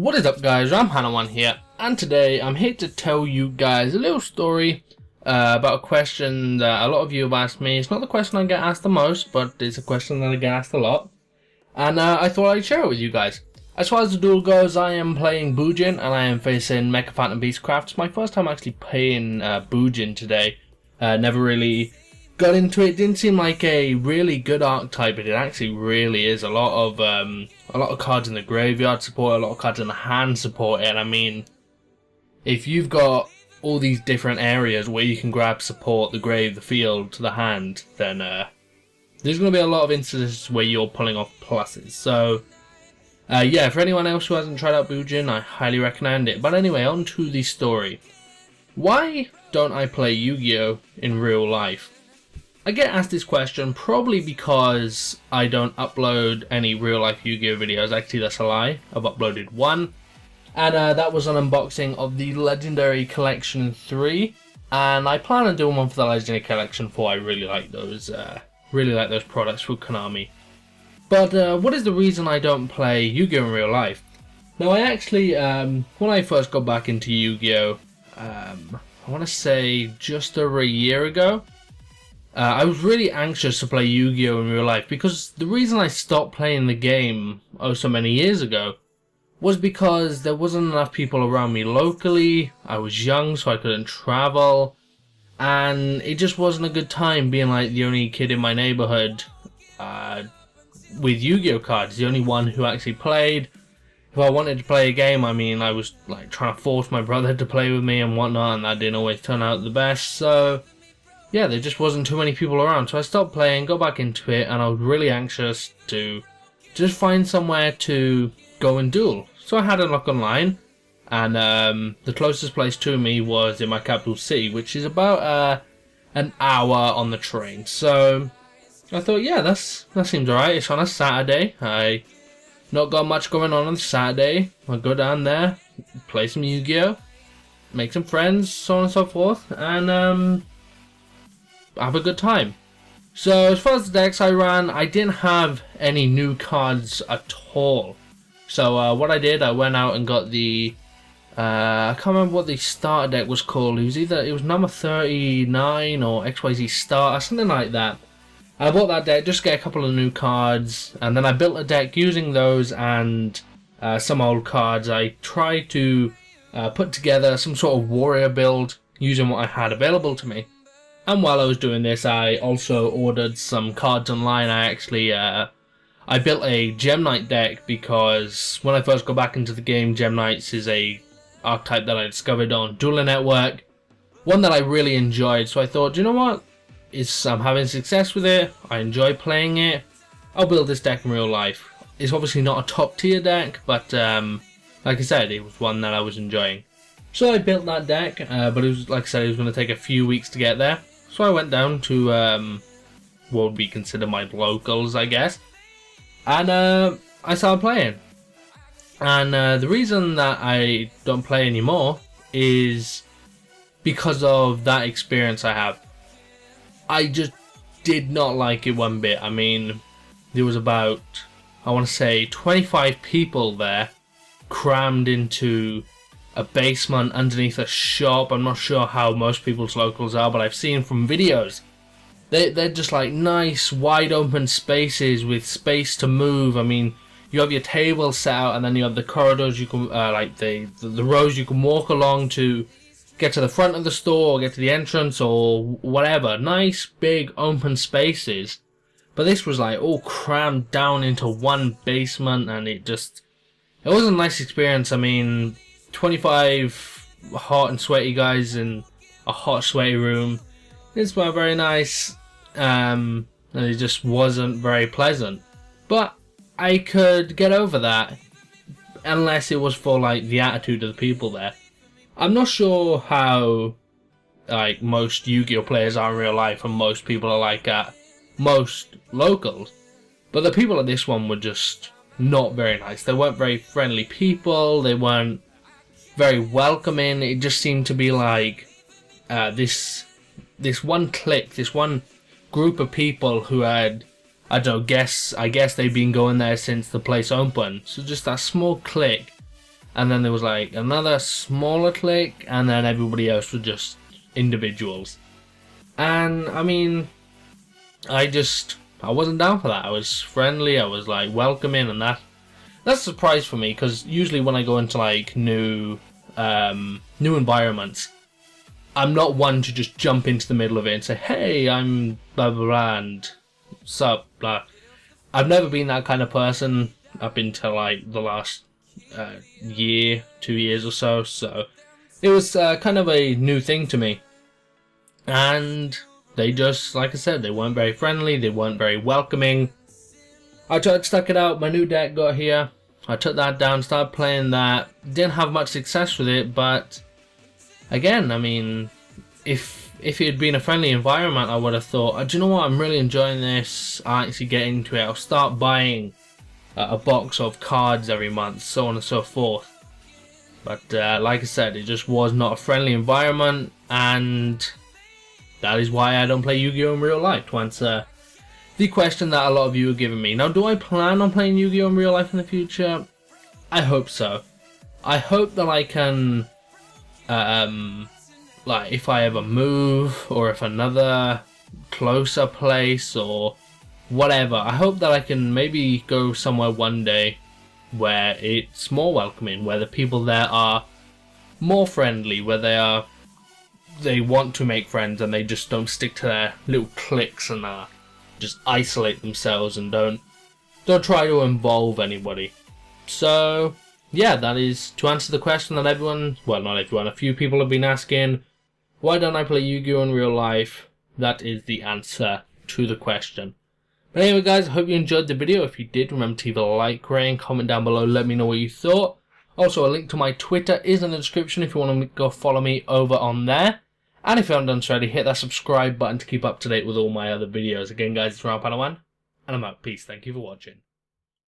What is up guys, I'm Hannah1 here, and today I'm here to tell you guys a little story about a question that a lot of you have asked me. It's not the question I get asked the most, but it's a question that I get asked a lot, and I thought I'd share it with you guys. As far as the duel goes, I am playing Bujin, and I am facing Mecha Phantom Beastcraft. It's my first time actually playing Bujin today. Never really got into it. Didn't seem like a really good archetype, but it actually really is. A lot of cards in the graveyard support, a lot of cards in the hand support it. And I mean, if you've got all these different areas where you can grab support, the grave, the field, the hand, then there's going to be a lot of instances where you're pulling off pluses. So yeah, for anyone else who hasn't tried out Bujin, I highly recommend it. But anyway, on to the story. Why don't I play Yu-Gi-Oh! In real life? I get asked this question probably because I don't upload any real life Yu-Gi-Oh! Videos. Actually, that's a lie. I've uploaded one, and that was an unboxing of the Legendary Collection 3, and I plan on doing one for the Legendary Collection 4. I really like those products from Konami. But what is the reason I don't play Yu-Gi-Oh! In real life? Now, I actually, when I first got back into Yu-Gi-Oh! I want to say just over a year ago, I was really anxious to play Yu-Gi-Oh! In real life, because the reason I stopped playing the game so many years ago was because there wasn't enough people around me locally. I was young, so I couldn't travel, and it just wasn't a good time being like the only kid in my neighborhood with Yu-Gi-Oh! Cards, the only one who actually played. If I wanted to play a game, I mean, I was like trying to force my brother to play with me and whatnot, and that didn't always turn out the best. So yeah, there just wasn't too many people around, so I stopped playing, got back into it, and I was really anxious to just find somewhere to go and duel. So I had a look online, and the closest place to me was in my capital city, which is about an hour on the train. So I thought, yeah, that seems alright. It's on a Saturday. I not got much going on Saturday. I'll go down there, play some Yu-Gi-Oh!, make some friends, so on and so forth, and have a good time. So as far as the decks I ran, I didn't have any new cards at all. So what I did, I went out and got the I can't remember what the starter deck was called. It was number 39 or XYZ starter, something like that. I bought that deck just to get a couple of new cards, and then I built a deck using those and some old cards. I tried to put together some sort of warrior build using what I had available to me. And while I was doing this, I also ordered some cards online. I actually I built a Gem Knight deck because when I first got back into the game, Gem Knights is a archetype that I discovered on Dueling Network, one that I really enjoyed. So I thought, you know what? I'm having success with it. I enjoy playing it. I'll build this deck in real life. It's obviously not a top tier deck, but like I said, it was one that I was enjoying. So I built that deck, but it was, like I said, it was going to take a few weeks to get there. So I went down to what would be considered my locals, I guess, and I started playing. And the reason that I don't play anymore is because of that experience I have. I just did not like it one bit. I mean, there was about, I want to say, 25 people there, crammed into a basement underneath a shop. I'm not sure how most people's locals are, but I've seen from videos. They're just like nice, wide open spaces with space to move. I mean, you have your table set out, and then you have the corridors you can, like the rows you can walk along to get to the front of the store, or get to the entrance, or whatever. Nice, big, open spaces. But this was like all crammed down into one basement, and it wasn't a nice experience. I mean, 25 hot and sweaty guys in a hot, sweaty room. It's not very nice, and it just wasn't very pleasant. But I could get over that, unless it was for like the attitude of the people there. I'm not sure how like most Yu-Gi-Oh! Players are in real life, and most people are like at most locals, but the people at this one were just not very nice. They weren't very friendly people. They weren't very welcoming. It just seemed to be like this one clique, this one group of people who had, I don't know, I guess they've been going there since the place opened. So just that small clique and then there was like another smaller clique, and then everybody else was just individuals. And I mean, I wasn't down for that. I was friendly, I was like welcoming, and that's a surprise for me, because usually when I go into like new environments, I'm not one to just jump into the middle of it and say, hey, I'm blah blah blah and sup blah. I've never been that kind of person up until like the last year, 2 years or so, so it was kind of a new thing to me. And they just, like I said, they weren't very friendly, they weren't very welcoming. I stuck it out, my new deck got here, I took that down, started playing that, didn't have much success with it, but again, I mean, if it had been a friendly environment, I would have thought, do you know what, I'm really enjoying this, I'll actually get into it, I'll start buying a box of cards every month, so on and so forth. But like I said, it just was not a friendly environment, and that is why I don't play Yu-Gi-Oh! In real life, to answer the question that a lot of you are giving me. Now, do I plan on playing Yu-Gi-Oh! In real life in the future? I hope so. I hope that I can, like, if I ever move, or if another closer place, or whatever, I hope that I can maybe go somewhere one day where it's more welcoming, where the people there are more friendly, where they want to make friends and they just don't stick to their little cliques and just isolate themselves and don't try to involve anybody. So yeah, that is to answer the question that everyone, well, not everyone, a few people have been asking, why don't I play Yu-Gi-Oh! In real life? That is the answer to the question. But anyway guys, I hope you enjoyed the video. If you did, remember to leave a like, rate, and comment down below, let me know what you thought. Also, a link to my Twitter is in the description if you want to go follow me over on there. And if you haven't done so already, hit that subscribe button to keep up to date with all my other videos. Again guys, it's Padawan, and I'm out. Peace, thank you for watching.